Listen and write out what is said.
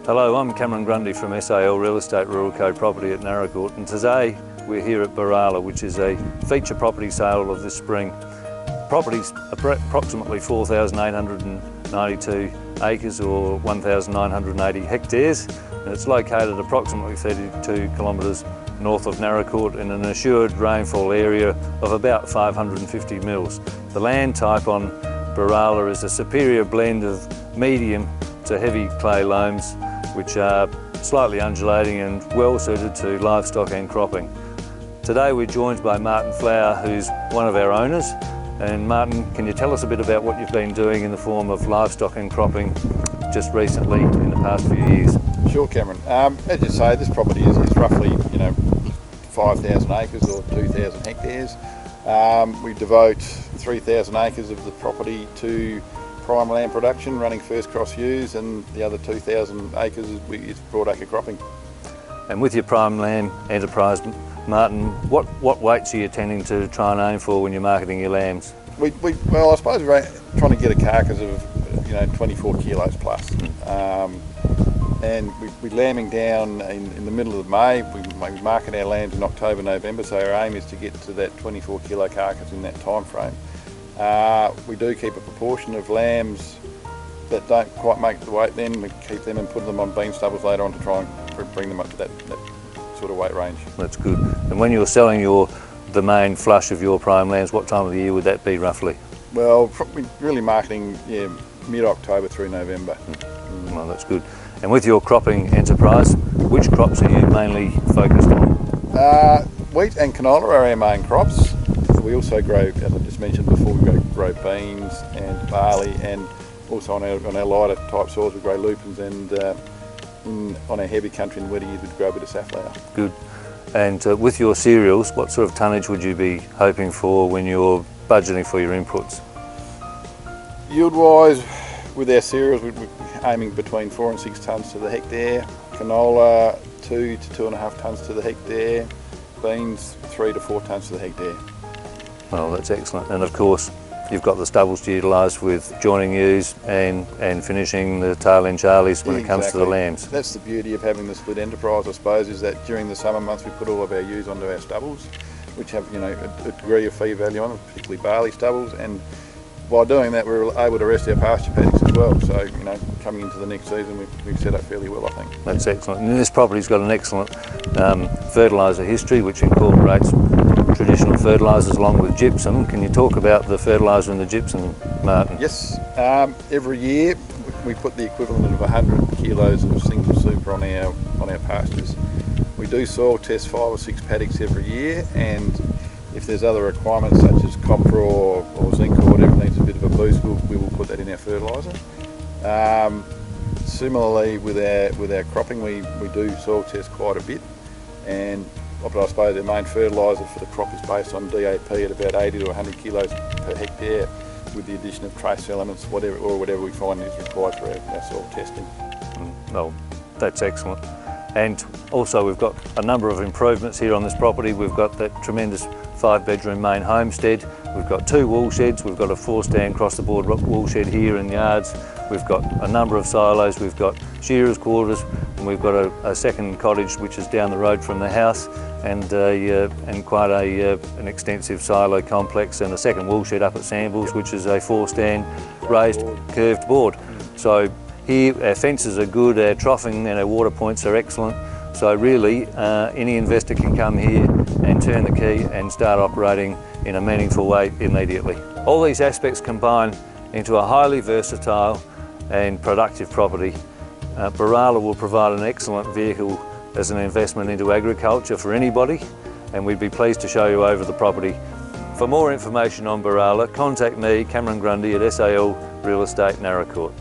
Hello, I'm Cameron Grundy from SAL Real Estate Rural Co Property at Naracoorte, and today we're here at Berala, which is a feature property sale of this spring. Property's approximately 4,892 acres or 1,980 hectares, and it's located approximately 32 kilometres north of Naracoorte in an assured rainfall area of about 550 mils. The land type on Berala is a superior blend of medium to heavy clay loams, which are slightly undulating and well suited to livestock and cropping. Today we're joined by Martin Flower, who's one of our owners. And Martin, can you tell us a bit about what you've been doing in the form of livestock and cropping just recently in the past few years? Sure, Cameron. As you say, this property is roughly 5,000 acres or 2,000 hectares. We devote 3,000 acres of the property to prime land production, running first cross ewes, and the other 2,000 acres is broadacre cropping. And with your prime land enterprise, Martin, what weights are you tending to try and aim for when you're marketing your lambs? Well, I suppose we're trying to get a carcass of 24 kilos plus. And we're lambing down in the middle of May. We market our lambs in October, November, so our aim is to get to that 24 kilo carcass in that time frame. We do keep a proportion of lambs that don't quite make the weight then. We keep them and put them on bean stubbles later on to try and bring them up to that sort of weight range. That's good. And when you're selling the main flush of your prime lambs, what time of the year would that be roughly? Well, we're really marketing mid-October through November. Well, that's good. And with your cropping enterprise, which crops are you mainly focused on? Wheat and canola are our main crops. We also grow, as I just mentioned before, we grow beans and barley, and also on our lighter type soils we grow lupins, and on our heavy country in the wetter years we'd grow a bit of safflower. Good. And with your cereals, what sort of tonnage would you be hoping for when you're budgeting for your inputs? Yield-wise, with our cereals, we're aiming between 4 and 6 tonnes to the hectare. Canola, 2 to 2.5 tonnes to the hectare. Beans, 3 to 4 tonnes to the hectare. Well, that's excellent. And of course, you've got the stubbles to utilise with joining ewes and finishing the tail end charlies when it comes to the lambs. That's the beauty of having the split enterprise, I suppose, is that during the summer months we put all of our ewes onto our stubbles, which have a degree of feed value on them, particularly barley stubbles, and by doing that we're able to rest our pasture paddocks as well. So coming into the next season we've set up fairly well, I think. That's excellent. And this property's got an excellent fertiliser history, which incorporates traditional fertilisers along with gypsum. Can you talk about the fertiliser and the gypsum, Martin? Yes. Every year we put the equivalent of 100 kilos of single super on our pastures. We do soil test 5 or 6 paddocks every year, and if there's other requirements such as copper or zinc or whatever needs a bit of a boost, we will put that in our fertiliser. Similarly with our cropping, we do soil test quite a bit, but I suppose the main fertiliser for the crop is based on DAP at about 80 to 100 kilos per hectare, with the addition of trace elements, whatever we find is required for our soil testing. Well, that's excellent. And also we've got a number of improvements here on this property. We've got that tremendous 5-bedroom main homestead. We've got 2 wool sheds. We've got a 4-stand cross-the-board wool shed here in yards. We've got a number of silos. We've got shearers' quarters, and we've got a second cottage which is down the road from the house, and quite an extensive silo complex, and a second wool shed up at Sandballs, which is a 4-stand raised curved board. So here our fences are good, our troughing and our water points are excellent. So really any investor can come here and turn the key and start operating in a meaningful way immediately. All these aspects combine into a highly versatile and productive property. Berala will provide an excellent vehicle as an investment into agriculture for anybody, and we'd be pleased to show you over the property. For more information on Berala, contact me, Cameron Grundy, at SAL Real Estate Naracoorte.